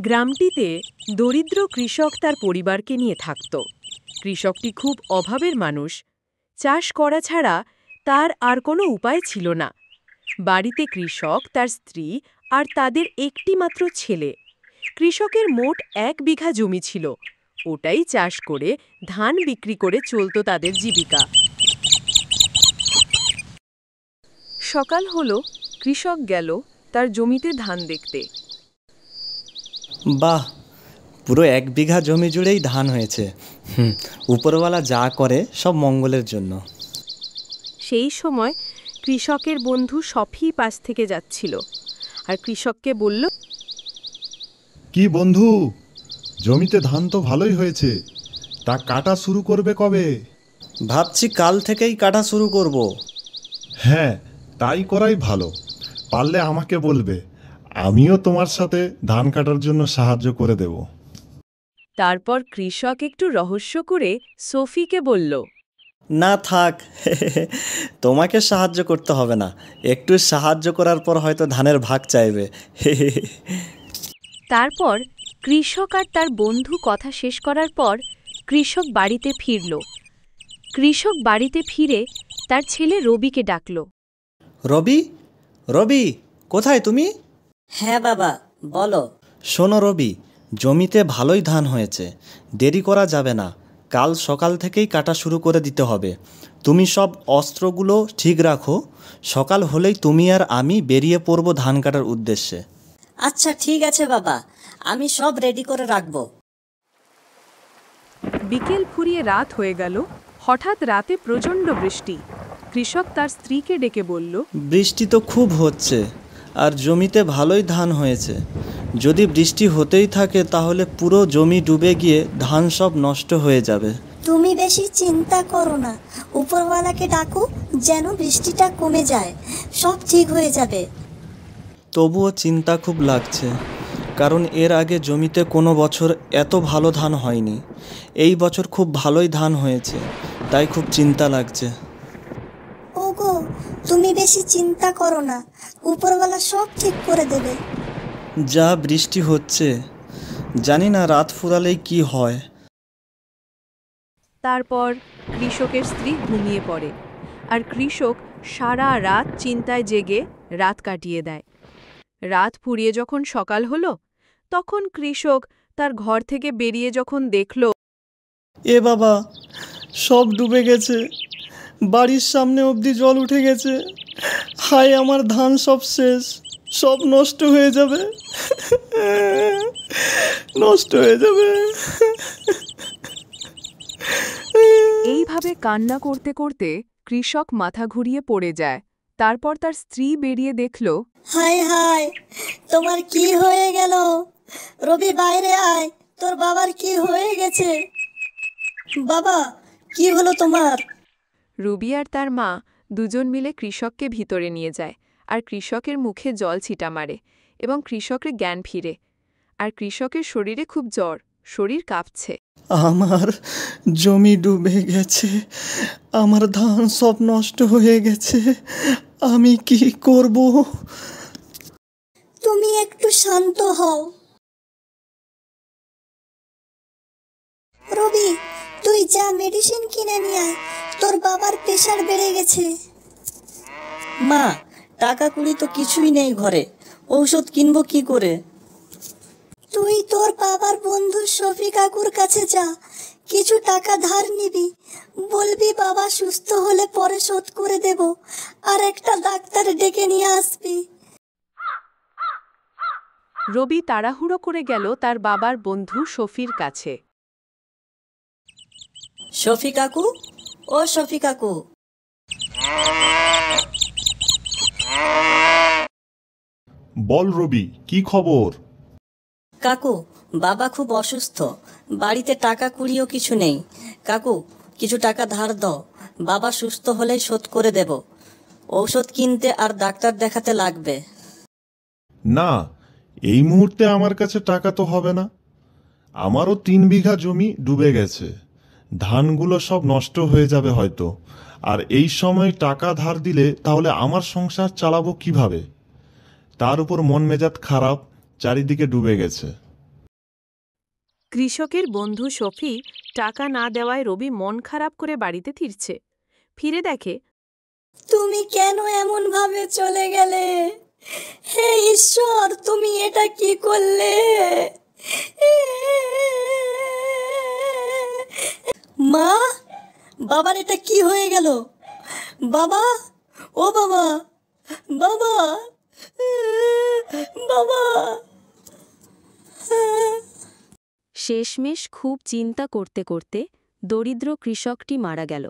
গ্রামটিতে দরিদ্র কৃষক তার পরিবারকে নিয়ে থাকত। কৃষকটি খুব অভাবের মানুষ। চাষ করা ছাড়া তার আর কোনো উপায় ছিল না। বাড়িতে কৃষক, তার স্ত্রী আর তাদের একটি মাত্র ছেলে। কৃষকের মোট 1 বিঘা জমি ছিল। ওটাই চাষ করে ধান বিক্রি করে চলত তাদের জীবিকা। সকাল হলো, কৃষক গেল তার জমিতে ধান দেখতে। বাহ, পুরো 1 বিঘা জমি জুড়েই ধান হয়েছে। উপরওয়ালা যা করে সব মঙ্গলের জন্য। সেই সময় কৃষকের বন্ধু সফি পাশ থেকে যাচ্ছিল আর কৃষককে বলল, কি বন্ধু, জমিতে ধান তো ভালোই হয়েছে, তা কাটা শুরু করবে কবে? ভাবছি কাল থেকেই কাটা শুরু করব। হ্যাঁ, তাই করাই ভালো। পারলে আমাকে বলবে, আমিও তোমার সাথে ধান কাটার জন্য সাহায্য করে দেব। তারপর কৃষক একটু রহস্য করে সফিকে বলল, না থাক, তোমাকে সাহায্য করতে হবে না। একটু সাহায্য করার পর হয়তো ধানের ভাগ চাইবে। তারপর কৃষক আর তার বন্ধু কথা শেষ করার পর কৃষক বাড়িতে ফিরল। কৃষক বাড়িতে ফিরে তার ছেলে রবিকে ডাকল। রবি, রবি, কোথায় তুমি? হ্যাঁ বাবা, বলো। শোনো রবি, জমিতে ভালোই ধান হয়েছে, দেরি করা যাবে না। কাল সকাল থেকেই কাটা শুরু করে দিতে হবে। তুমি সব অস্ত্রগুলো ঠিক রাখো। সকাল হলেই তুমি আর আমি বেরিয়ে পড়ব ধান কাটার উদ্দেশ্যে। আচ্ছা ঠিক আছে বাবা, আমি সব রেডি করে রাখবো। বিকেল ফুরিয়ে রাত হয়ে গেল। হঠাৎ রাতে প্রচণ্ড বৃষ্টি। কৃষক তার স্ত্রীকে ডেকে বলল, বৃষ্টি তো খুব হচ্ছে আর জমিতে ভালোই ধান হয়েছে। যদি বৃষ্টি হতেই থাকে তাহলে পুরো জমি ডুবে গিয়ে ধান সব নষ্ট হয়ে যাবে। তুমি বেশি চিন্তা করো না, উপরওয়ালাকে ডাকো যেন বৃষ্টিটা কমে যায়, সব ঠিক হয়ে যাবে। তবুও চিন্তা খুব লাগছে, কারণ এর আগে জমিতে কোনো বছর এত ভালো ধান হয়নি। এই বছর খুব ভালোই ধান হয়েছে, তাই খুব চিন্তা লাগছে। ওগো, তুমি বেশি চিন্তা করো না, উপরওয়ালা সব ঠিক করে দেবে। যা বৃষ্টি হচ্ছে, জানি না রাত ফুরালেই কি হয়। তারপর কৃষকের স্ত্রী ঘুমিয়ে পড়ে আর কৃষক সারা রাত চিন্তায় জেগে রাত কাটিয়ে দেয়। রাত ফুরিয়ে যখন সকাল হলো, তখন কৃষক তার ঘর থেকে বেরিয়ে যখন দেখল, এ বাবা, সব ডুবে গেছে, বাড়ির সামনে অবধি জল উঠে গেছে। হায়, আমার ধান সব শেষ, সব নষ্ট হয়ে যাবে, নষ্ট হয়ে যাবে। এইভাবে কান্না করতে করতে কৃষক মাথা ঘুরিয়ে পড়ে যায়। তারপর তার স্ত্রী বেরিয়ে দেখল, হায় হায়, তোমার কি হয়ে গেল? রবি, বাইরে আয়, তোর বাবার কি হয়ে গেছে? বাবা, কি হলো তোমার? রুবি আর তার মা দুজন মিলে কৃষককে ভিতরে নিয়ে যায় আর কৃষকের মুখে জল ছিটা মারে এবং কৃষকের জ্ঞান ফিরে। আর কৃষকের শরীরে খুব জ্বর, শরীর কাঁপছে। আমার জমি ডুবে গেছে, আমার ধান সব নষ্ট হয়ে গেছে, আমি কি করব? তুমি একটু শান্ত হও। রবি, তুই যা মেডিসিন কিনে নিয়ে আয়, তোর বাবার প্রেশার বেড়ে গেছে। মা, টাকা কুড়ি তো কিছুই নেই ঘরে, ঔষধ কিনবো কি করে? তুই তোর বাবার বন্ধু শফি কাকুর কাছে যা, কিছু টাকা ধার নিবি, বলবি বাবা সুস্থ হলে পরে শোধ করে দেব, আর একটা ডাক্তার ডেকে নিয়ে আসবি। রবি তাড়াহুড়ো করে গেল তার বাবার বন্ধু শফির কাছে। শফি কাকু, ও শফি কাকু। বল রবি, কি খবর? কাকু, বাবা খুব অসুস্থ, বাড়িতে টাকা কুড়িও কিছু নেই। কাকু, কিছু টাকা ধার দাও, বাবা সুস্থ হলেই শোধ করে দেব। ঔষধ কিনতে আর ডাক্তার দেখাতে লাগবে। না, এই মুহূর্তে আমার কাছে টাকা তো হবে না। আমারও 3 বিঘা জমি ডুবে গেছে, ধানগুলো সব নষ্ট হয়ে যাবে হয়তো। আর এই সময় টাকা ধার দিলে তাহলে আমার সংসার চালাবো কিভাবে? তার উপর মন মেজাজ খারাপ, চারিদিকে ডুবে গেছে। কৃষকের বন্ধু শফি টাকা না দেওয়ায় রবি মন খারাপ করে বাড়িতে ফিরছে। ফিরে দেখে তুমি কেন এমন ভাবে চলে গেলে? হে ঈশ্বর, তুমি এটা কি করলে? মা, বাবার এটা কি হয়ে গেল? বাবা, ও বাবা, বাবা, বাবা। শেষমেশ খুব চিন্তা করতে করতে দরিদ্র কৃষকটি মারা গেল।